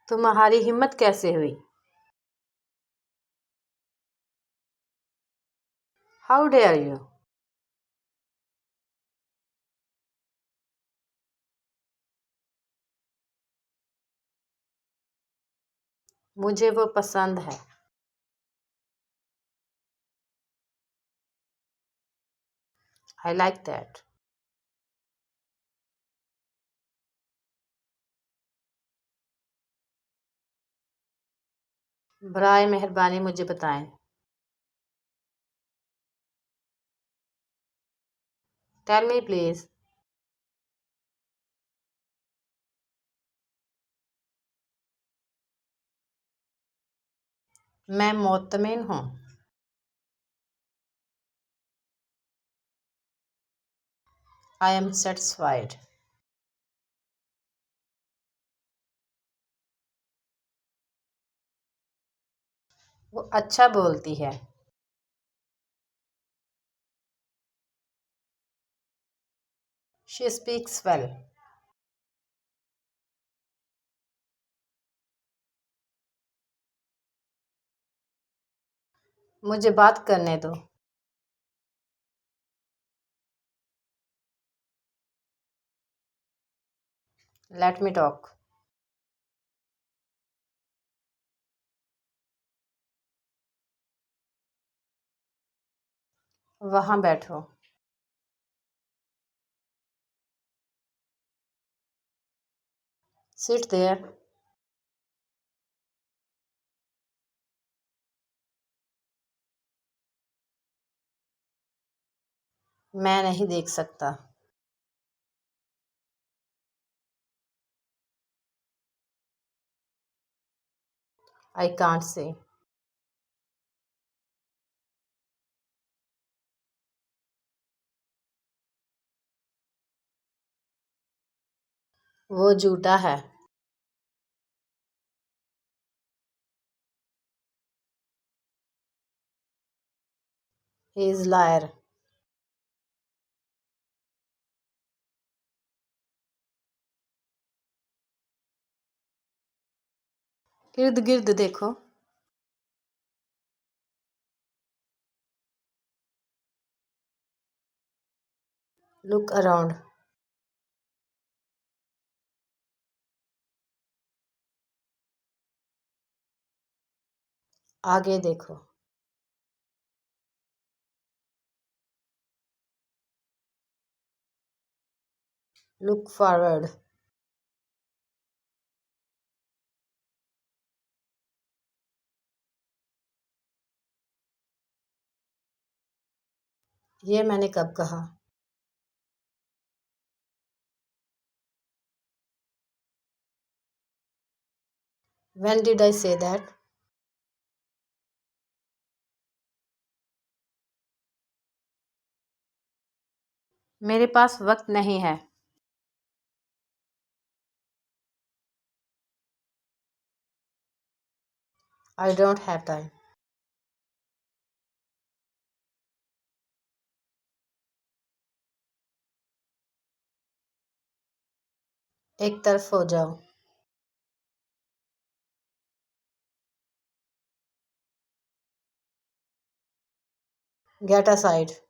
तुम्हारी हिम्मत कैसे हुई? How dare you? मुझे वो पसंद है। I like that. बराए मेहरबानी मुझे बताएं। Tell me please. मैं मुतमिन हूँ। I am satisfied. वो अच्छा बोलती है। She speaks well. मुझे बात करने दो। Let me talk. वहाँ बैठो। Sit there. मैं नहीं देख सकता। I can't say. वो झूठा है। He is liar. इर्द गिर्द देखो। Look around. आगे देखो। Look forward. ये मैंने कब कहा? When did I say that? मेरे पास वक्त नहीं है। I don't have time. एक तरफ हो जाओ। Get aside.